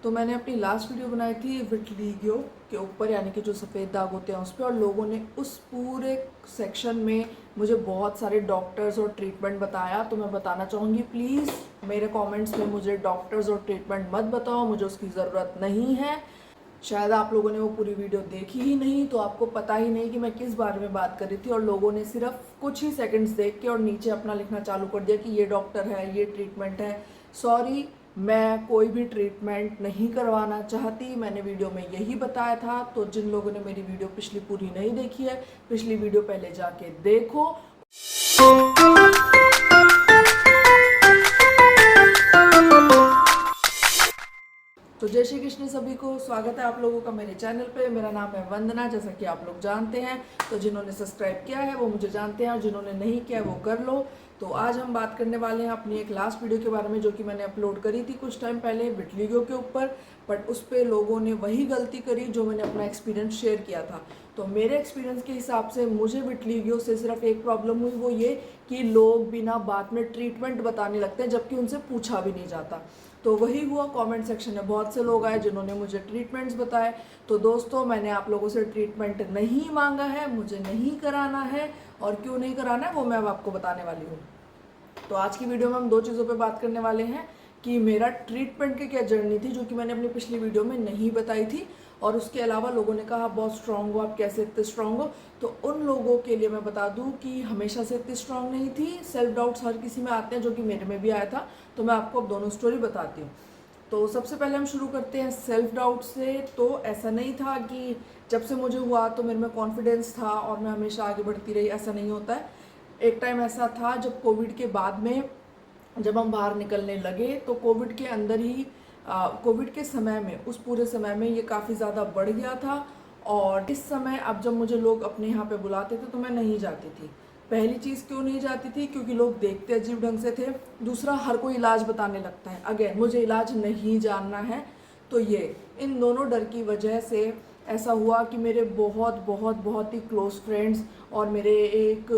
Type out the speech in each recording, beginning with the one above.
तो मैंने अपनी लास्ट वीडियो बनाई थी विटिलिगो के ऊपर, यानी कि जो सफ़ेद दाग होते हैं उस पर, और लोगों ने उस पूरे सेक्शन में मुझे बहुत सारे डॉक्टर्स और ट्रीटमेंट बताया। तो मैं बताना चाहूँगी, प्लीज़ मेरे कमेंट्स में मुझे डॉक्टर्स और ट्रीटमेंट मत बताओ, मुझे उसकी ज़रूरत नहीं है। शायद आप लोगों ने वो पूरी वीडियो देखी ही नहीं, तो आपको पता ही नहीं कि मैं किस बारे में बात कर रही थी, और लोगों ने सिर्फ कुछ ही सेकंड्स देख के और नीचे अपना लिखना चालू कर दिया कि ये डॉक्टर है, ये ट्रीटमेंट है। सॉरी, मैं कोई भी ट्रीटमेंट नहीं करवाना चाहती, मैंने वीडियो में यही बताया था। तो जिन लोगों ने मेरी वीडियो पिछली पूरी नहीं देखी है, पिछली वीडियो पहले जाके देखो। तो जय श्री कृष्ण सभी को, स्वागत है आप लोगों का मेरे चैनल पे। मेरा नाम है वंदना, जैसा कि आप लोग जानते हैं। तो जिन्होंने सब्सक्राइब किया है वो मुझे जानते हैं, और जिन्होंने नहीं किया है वो कर लो। तो आज हम बात करने वाले हैं अपनी एक लास्ट वीडियो के बारे में, जो कि मैंने अपलोड करी थी कुछ टाइम पहले विटिलिगो के ऊपर। बट उस पर लोगों ने वही गलती करी जो मैंने अपना एक्सपीरियंस शेयर किया था। तो मेरे एक्सपीरियंस के हिसाब से मुझे विटिलिगो से सिर्फ एक प्रॉब्लम हुई, वो ये कि लोग बिना बात में ट्रीटमेंट बताने लगते हैं, जबकि उनसे पूछा भी नहीं जाता। तो वही हुआ, कमेंट सेक्शन में बहुत से लोग आए जिन्होंने मुझे ट्रीटमेंट्स बताए। तो दोस्तों, मैंने आप लोगों से ट्रीटमेंट नहीं मांगा है, मुझे नहीं कराना है, और क्यों नहीं कराना है वो मैं अब आपको बताने वाली हूँ। तो आज की वीडियो में हम दो चीज़ों पे बात करने वाले हैं कि मेरा ट्रीटमेंट की क्या जर्नी थी, जो कि मैंने अपनी पिछली वीडियो में नहीं बताई थी। और उसके अलावा लोगों ने कहा बहुत स्ट्रांग हो, आप कैसे इतने स्ट्रांग हो। तो उन लोगों के लिए मैं बता दूं कि हमेशा से इतनी स्ट्रांग नहीं थी। सेल्फ डाउट्स हर किसी में आते हैं, जो कि मेरे में भी आया था। तो मैं आपको अब दोनों स्टोरी बताती हूँ। तो सबसे पहले हम शुरू करते हैं सेल्फ डाउट से। तो ऐसा नहीं था कि जब से मुझे हुआ तो मेरे में कॉन्फिडेंस था और मैं हमेशा आगे बढ़ती रही, ऐसा नहीं होता है। एक टाइम ऐसा था जब कोविड के बाद में, जब हम बाहर निकलने लगे, तो कोविड के अंदर ही कोविड के समय में, उस पूरे समय में ये काफ़ी ज़्यादा बढ़ गया था। और इस समय अब जब मुझे लोग अपने यहाँ पे बुलाते थे तो मैं नहीं जाती थी। पहली चीज़ क्यों नहीं जाती थी, क्योंकि लोग देखते अजीब ढंग से थे। दूसरा, हर कोई इलाज बताने लगता है, अगेन मुझे इलाज नहीं जानना है। तो ये इन दोनों डर की वजह से ऐसा हुआ कि मेरे बहुत बहुत बहुत ही क्लोज फ्रेंड्स और मेरे एक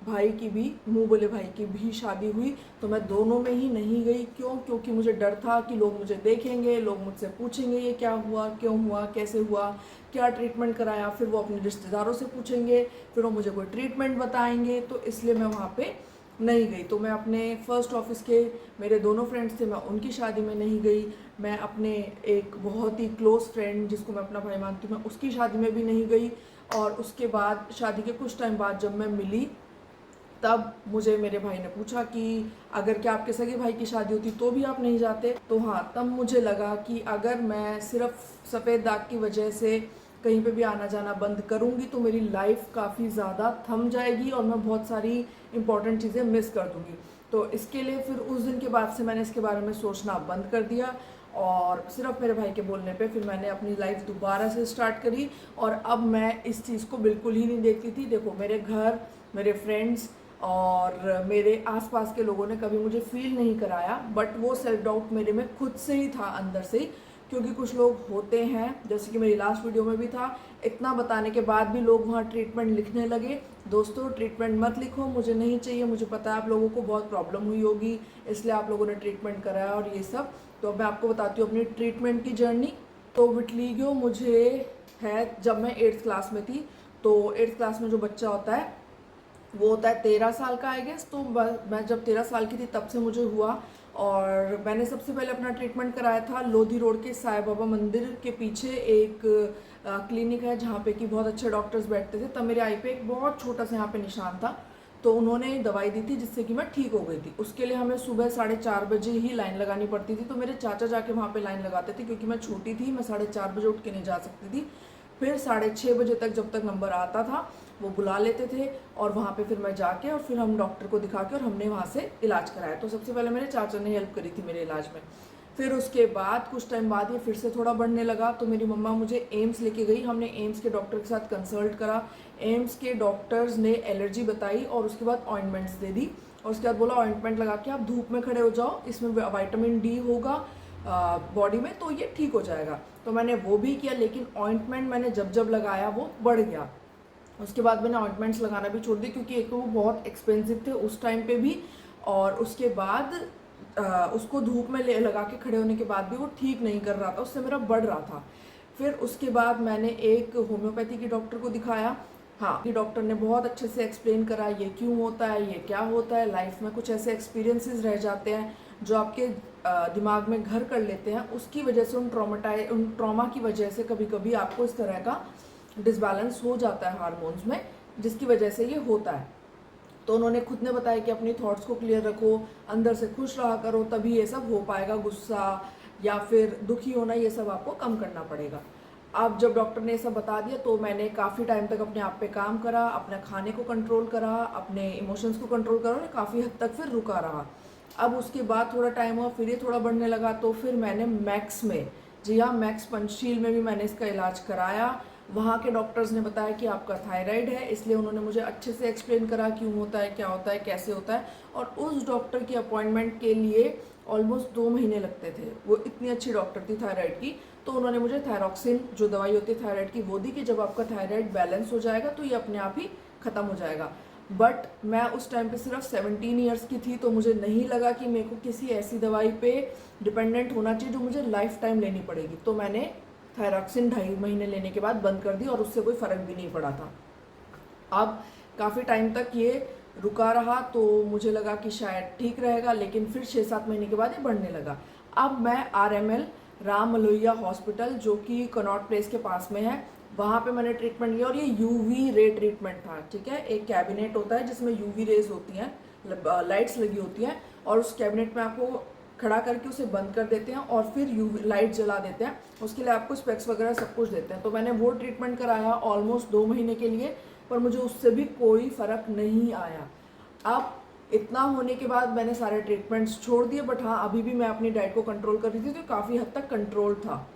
भाई की भी, मुँह बोले भाई की भी शादी हुई। तो मैं दोनों में ही नहीं गई। क्यों? क्योंकि मुझे डर था कि लोग मुझे देखेंगे, लोग मुझसे पूछेंगे ये क्या हुआ, क्यों हुआ, कैसे हुआ, क्या ट्रीटमेंट कराया। फिर वो अपने रिश्तेदारों से पूछेंगे, फिर वो मुझे कोई ट्रीटमेंट बताएंगे। तो इसलिए मैं वहाँ पे नहीं गई। तो मैं अपने फर्स्ट ऑफिस के मेरे दोनों फ्रेंड्स थे, मैं उनकी शादी में नहीं गई। मैं अपने एक बहुत ही क्लोज फ्रेंड, जिसको मैं अपना भाई मानती हूँ, मैं उसकी शादी में भी नहीं गई। और उसके बाद शादी के कुछ टाइम बाद जब मैं मिली, तब मुझे मेरे भाई ने पूछा कि अगर क्या आपके सगे भाई की शादी होती तो भी आप नहीं जाते। तो हाँ, तब मुझे लगा कि अगर मैं सिर्फ सफ़ेद दाग की वजह से कहीं पे भी आना जाना बंद करूँगी तो मेरी लाइफ काफ़ी ज़्यादा थम जाएगी और मैं बहुत सारी इंपॉर्टेंट चीज़ें मिस कर दूँगी। तो इसके लिए फिर उस दिन के बाद से मैंने इसके बारे में सोचना बंद कर दिया, और सिर्फ मेरे भाई के बोलने पे फिर मैंने अपनी लाइफ दोबारा से स्टार्ट करी। और अब मैं इस चीज़ को बिल्कुल ही नहीं देखती थी। देखो, मेरे घर, मेरे फ्रेंड्स और मेरे आसपास के लोगों ने कभी मुझे फील नहीं कराया, बट वो सेल्फ डाउट मेरे में खुद से ही था, अंदर से ही। क्योंकि कुछ लोग होते हैं, जैसे कि मेरी लास्ट वीडियो में भी था, इतना बताने के बाद भी लोग वहाँ ट्रीटमेंट लिखने लगे। दोस्तों, ट्रीटमेंट मत लिखो, मुझे नहीं चाहिए। मुझे पता है आप लोगों को बहुत प्रॉब्लम हुई होगी, इसलिए आप लोगों ने ट्रीटमेंट कराया और ये सब। तो मैं आपको बताती हूँ अपनी ट्रीटमेंट की जर्नी। तो विटिलिगो मुझे है जब मैं 8th क्लास में थी। तो 8th क्लास में जो बच्चा होता है वो होता है 13 साल का, आई गेस। तो मैं जब 13 साल की थी तब से मुझे हुआ। और मैंने सबसे पहले अपना ट्रीटमेंट कराया था लोधी रोड के साईं बाबा मंदिर के पीछे एक क्लिनिक है, जहाँ पे कि बहुत अच्छे डॉक्टर्स बैठते थे। तब मेरे आई पे एक बहुत छोटा सा यहाँ पे निशान था। तो उन्होंने दवाई दी थी जिससे कि मैं ठीक हो गई थी। उसके लिए हमें सुबह 4:30 बजे ही लाइन लगानी पड़ती थी। तो मेरे चाचा जाके वहाँ पे लाइन लगाते थे, क्योंकि मैं छोटी थी, मैं 4:30 बजे उठ के नहीं जा सकती थी। फिर 6:30 बजे तक, जब तक नंबर आता था, वो बुला लेते थे। और वहाँ पे फिर मैं जाके और फिर हम डॉक्टर को दिखा के और हमने वहाँ से इलाज कराया। तो सबसे पहले मेरे चाचा ने हेल्प करी थी मेरे इलाज में। फिर उसके बाद कुछ टाइम बाद ये फिर से थोड़ा बढ़ने लगा, तो मेरी मम्मा मुझे एम्स लेके गई। हमने एम्स के डॉक्टर के साथ कंसल्ट करा। एम्स के डॉक्टर्स ने एलर्जी बताई और उसके बाद ऑइंटमेंट्स दे दी। और उसके बाद बोला ऑइंटमेंट लगा के आप धूप में खड़े हो जाओ, इसमें विटामिन डी होगा बॉडी में, तो ये ठीक हो जाएगा। तो मैंने वो भी किया, लेकिन ऑइंटमेंट मैंने जब जब लगाया वो बढ़ गया। उसके बाद मैंने ऑइंटमेंट्स लगाना भी छोड़ दी, क्योंकि एक तो वो बहुत एक्सपेंसिव थे उस टाइम पे भी। और उसके बाद उसको धूप में लगा के खड़े होने के बाद भी वो ठीक नहीं कर रहा था, उससे मेरा बढ़ रहा था। फिर उसके बाद मैंने एक होम्योपैथी की डॉक्टर को दिखाया। हाँ, कि डॉक्टर ने बहुत अच्छे से एक्सप्लेन करा ये क्यों होता है, ये क्या होता है। लाइफ में कुछ ऐसे एक्सपीरियंसेस रह जाते हैं जो आपके दिमाग में घर कर लेते हैं, उसकी वजह से उन ट्रॉमा की वजह से कभी कभी आपको इस तरह का डिसबैलेंस हो जाता है हार्मोन्स में, जिसकी वजह से ये होता है। तो उन्होंने खुद ने बताया कि अपनी थॉट्स को क्लियर रखो, अंदर से खुश रहा करो, तभी ये सब हो पाएगा। गुस्सा या फिर दुखी होना, ये सब आपको कम करना पड़ेगा। अब जब डॉक्टर ने ये सब बता दिया तो मैंने काफ़ी टाइम तक अपने आप पे काम करा, अपने खाने को कंट्रोल करा, अपने इमोशंस को कंट्रोल करा और काफ़ी हद तक फिर रुका रहा। अब उसके बाद थोड़ा टाइम हुआ, फिर ये थोड़ा बढ़ने लगा, तो फिर मैंने मैक्स में, जी हाँ, मैक्स पंचशील में भी मैंने इसका इलाज कराया। वहाँ के डॉक्टर्स ने बताया कि आपका थायराइड है, इसलिए उन्होंने मुझे अच्छे से एक्सप्लेन करा क्यों होता है, क्या होता है, कैसे होता है। और उस डॉक्टर की अपॉइंटमेंट के लिए ऑलमोस्ट 2 महीने लगते थे। वो इतनी अच्छी डॉक्टर थी थायराइड की। तो उन्होंने मुझे थायरॉक्सिन, जो दवाई होती है थायराइड की, वो दी कि जब आपका थायराइड बैलेंस हो जाएगा तो ये अपने आप ही ख़त्म हो जाएगा। बट मैं उस टाइम पे सिर्फ 17 ईयर्स की थी, तो मुझे नहीं लगा कि मेरे को किसी ऐसी दवाई पे डिपेंडेंट होना चाहिए जो मुझे लाइफ टाइम लेनी पड़ेगी। तो मैंने थायरॉक्सिन 2.5 महीने लेने के बाद बंद कर दी और उससे कोई फ़र्क भी नहीं पड़ा था। अब काफ़ी टाइम तक ये रुका रहा तो मुझे लगा कि शायद ठीक रहेगा, लेकिन फिर 6-7 महीने के बाद ये बढ़ने लगा। अब मैं RML राम मनोहर हॉस्पिटल, जो कि कनॉट प्लेस के पास में है, वहाँ पे मैंने ट्रीटमेंट लिया। और ये UV रे ट्रीटमेंट था, ठीक है। एक कैबिनेट होता है जिसमें UV रेज होती हैं, लाइट्स लगी होती हैं, और उस कैबिनेट में आपको खड़ा करके उसे बंद कर देते हैं और फिर UV लाइट जला देते हैं। उसके लिए आपको स्पेक्स वगैरह सब कुछ देते हैं। तो मैंने वो ट्रीटमेंट कराया ऑलमोस्ट 2 महीने के लिए, पर मुझे उससे भी कोई फ़र्क नहीं आया। अब इतना होने के बाद मैंने सारे ट्रीटमेंट्स छोड़ दिए, बट हाँ, अभी भी मैं अपनी डाइट को कंट्रोल कर रही थी, तो काफ़ी हद तक कंट्रोल था।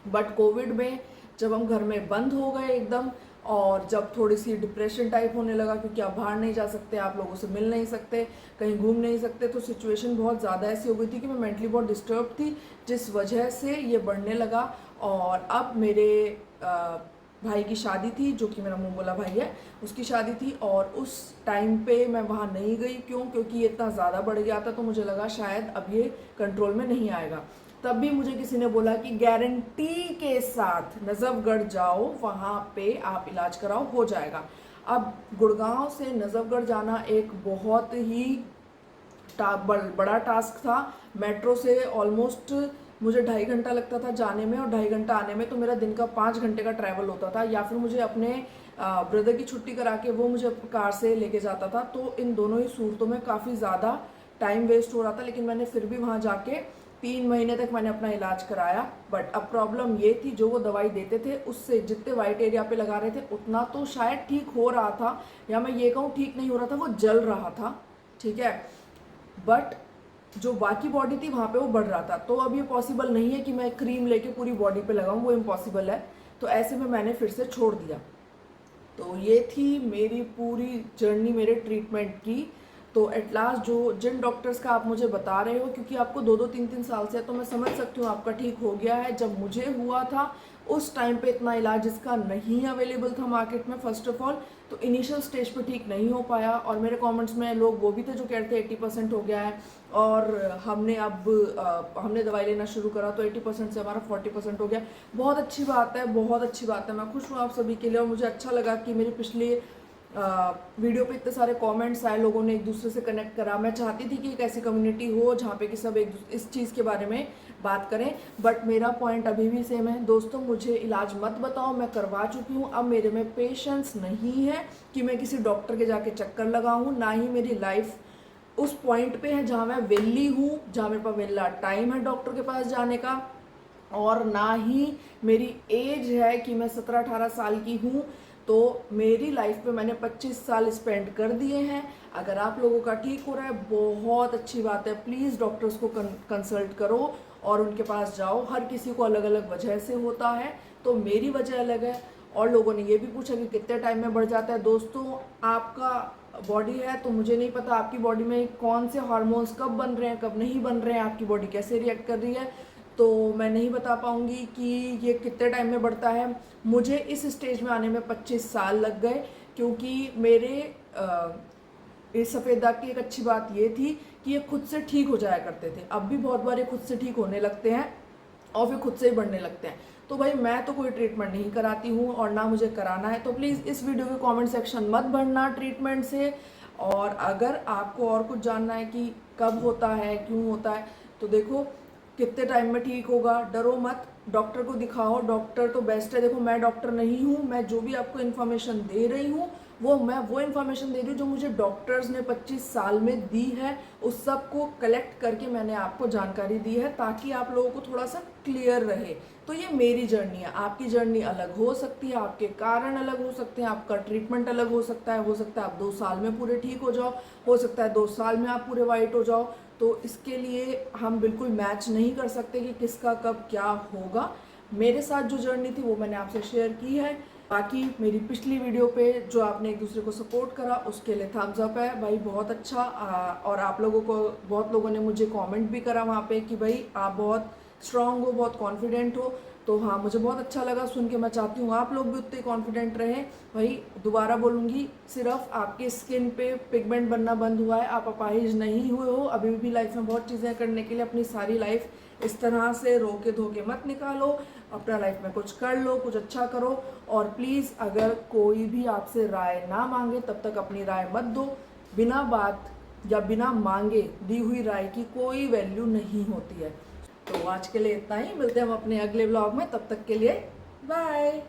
बट कोविड में जब हम घर में बंद हो गए एकदम, और जब थोड़ी सी डिप्रेशन टाइप होने लगा, क्योंकि आप बाहर नहीं जा सकते, आप लोगों से मिल नहीं सकते, कहीं घूम नहीं सकते, तो सिचुएशन बहुत ज़्यादा ऐसी हो गई थी कि मैं मेंटली बहुत डिस्टर्ब थी, जिस वजह से ये बढ़ने लगा। और अब मेरे भाई की शादी थी, जो कि मेरा मुंह बोला भाई है, उसकी शादी थी, और उस टाइम पे मैं वहाँ नहीं गई। क्योंकि ये इतना ज़्यादा बढ़ गया था, तो मुझे लगा शायद अब ये कंट्रोल में नहीं आएगा। तब भी मुझे किसी ने बोला कि गारंटी के साथ नजफगढ़ जाओ, वहाँ पे आप इलाज कराओ, हो जाएगा। अब गुड़गांव से नजफगढ़ जाना एक बहुत ही बड़ा टास्क था। मेट्रो से ऑलमोस्ट मुझे 2.5 घंटा लगता था जाने में और 2.5 घंटा आने में, तो मेरा दिन का 5 घंटे का ट्रैवल होता था। या फिर मुझे अपने ब्रदर की छुट्टी करा के वो मुझे कार से लेके जाता था। तो इन दोनों ही सूरतों में काफ़ी ज़्यादा टाइम वेस्ट हो रहा था, लेकिन मैंने फिर भी वहाँ जाके 3 महीने तक मैंने अपना इलाज कराया। बट अब प्रॉब्लम ये थी, जो वो दवाई देते थे उससे जितने वाइट एरिया पे लगा रहे थे उतना तो शायद ठीक हो रहा था, या मैं ये कहूँ ठीक नहीं हो रहा था, वो जल रहा था, ठीक है। बट जो बाकी बॉडी थी वहाँ पे वो बढ़ रहा था। तो अब ये पॉसिबल नहीं है कि मैं क्रीम लेके पूरी बॉडी पे लगाऊं, वो इम्पॉसिबल है। तो ऐसे में मैंने फिर से छोड़ दिया। तो ये थी मेरी पूरी जर्नी मेरे ट्रीटमेंट की। तो एट लास्ट जिन डॉक्टर्स का आप मुझे बता रहे हो, क्योंकि आपको 2-2 3-3 साल से है, तो मैं समझ सकती हूँ आपका ठीक हो गया है। जब मुझे हुआ था उस टाइम पे इतना इलाज इसका नहीं अवेलेबल था मार्केट में, फर्स्ट ऑफ ऑल। तो इनिशियल स्टेज पे ठीक नहीं हो पाया, और मेरे कमेंट्स में लोग वो भी थे जो कहते 80% हो गया है, और हमने दवाई लेना शुरू करा तो 80% से हमारा 40% हो गया। बहुत अच्छी बात है, बहुत अच्छी बात है। मैं खुश हूँ आप सभी के लिए, और मुझे अच्छा लगा कि मेरी पिछली वीडियो पे इतने सारे कमेंट्स आए, लोगों ने एक दूसरे से कनेक्ट करा। मैं चाहती थी कि एक ऐसी कम्युनिटी हो जहाँ पे कि सब इस चीज़ के बारे में बात करें। बट मेरा पॉइंट अभी भी सेम है दोस्तों, मुझे इलाज मत बताओ, मैं करवा चुकी हूँ। अब मेरे में पेशेंस नहीं है कि मैं किसी डॉक्टर के जाके चक्कर लगाऊँ, ना ही मेरी लाइफ उस पॉइंट पे है जहाँ मैं वेली हूँ, जहाँ मेरे पास वेला टाइम है डॉक्टर के पास जाने का, और ना ही मेरी एज है कि मैं 17-18 साल की हूँ। तो मेरी लाइफ में मैंने 25 साल स्पेंड कर दिए हैं। अगर आप लोगों का ठीक हो रहा है, बहुत अच्छी बात है। प्लीज़ डॉक्टर्स को कंसल्ट करो और उनके पास जाओ। हर किसी को अलग अलग वजह से होता है, तो मेरी वजह अलग है। और लोगों ने ये भी पूछा कि कितने टाइम में बढ़ जाता है। दोस्तों, आपका बॉडी है, तो मुझे नहीं पता आपकी बॉडी में कौन से हार्मोन्स कब बन रहे हैं, कब नहीं बन रहे हैं, आपकी बॉडी कैसे रिएक्ट कर रही है, तो मैं नहीं बता पाऊँगी कि ये कितने टाइम में बढ़ता है। मुझे इस स्टेज में आने में 25 साल लग गए, क्योंकि मेरे इस सफ़ेद दाग की एक अच्छी बात ये थी कि ये खुद से ठीक हो जाया करते थे। अब भी बहुत बार ये खुद से ठीक होने लगते हैं और फिर खुद से ही बढ़ने लगते हैं। तो भाई मैं तो कोई ट्रीटमेंट नहीं कराती हूँ और ना मुझे कराना है, तो प्लीज़ इस वीडियो के कमेंट सेक्शन मत भरना ट्रीटमेंट से। और अगर आपको और कुछ जानना है कि कब होता है, क्यों होता है, तो देखो कितने टाइम में ठीक होगा, डरो मत, डॉक्टर को दिखाओ, डॉक्टर तो बेस्ट है। देखो मैं डॉक्टर नहीं हूँ, मैं जो भी आपको इन्फॉर्मेशन दे रही हूँ मैं वो इन्फॉर्मेशन दे रही हूँ जो मुझे डॉक्टर्स ने 25 साल में दी है, उस सब को कलेक्ट करके मैंने आपको जानकारी दी है ताकि आप लोगों को थोड़ा सा क्लियर रहे। तो ये मेरी जर्नी है, आपकी जर्नी अलग हो सकती है, आपके कारण अलग हो सकते हैं, आपका ट्रीटमेंट अलग हो सकता है आप 2 साल में पूरे ठीक हो जाओ, हो सकता है 2 साल में आप पूरे वाइट हो जाओ। तो इसके लिए हम बिल्कुल मैच नहीं कर सकते कि किसका कब क्या होगा। मेरे साथ जो जर्नी थी वो मैंने आपसे शेयर की है। बाकी मेरी पिछली वीडियो पे जो आपने एक दूसरे को सपोर्ट करा उसके लिए थम्स अप है भाई, बहुत अच्छा। और आप लोगों को, बहुत लोगों ने मुझे कमेंट भी करा वहाँ पे कि भाई आप बहुत स्ट्रांग हो, बहुत कॉन्फिडेंट हो। तो हाँ, मुझे बहुत अच्छा लगा सुन के। मैं चाहती हूँ आप लोग भी उतने कॉन्फिडेंट रहें। भाई दोबारा बोलूँगी, सिर्फ आपके स्किन पे पिगमेंट बनना बंद हुआ है, आप अपाहिज नहीं हुए हो। अभी भी लाइफ में बहुत चीज़ें करने के लिए, अपनी सारी लाइफ इस तरह से रोके धोके मत निकालो, अपना लाइफ में कुछ कर लो, कुछ अच्छा करो। और प्लीज़ अगर कोई भी आपसे राय ना मांगे तब तक अपनी राय मत दो। बिना बात या बिना मांगे दी हुई राय की कोई वैल्यू नहीं होती है। तो आज के लिए इतना ही, मिलते हैं हम अपने अगले व्लॉग में, तब तक के लिए बाय।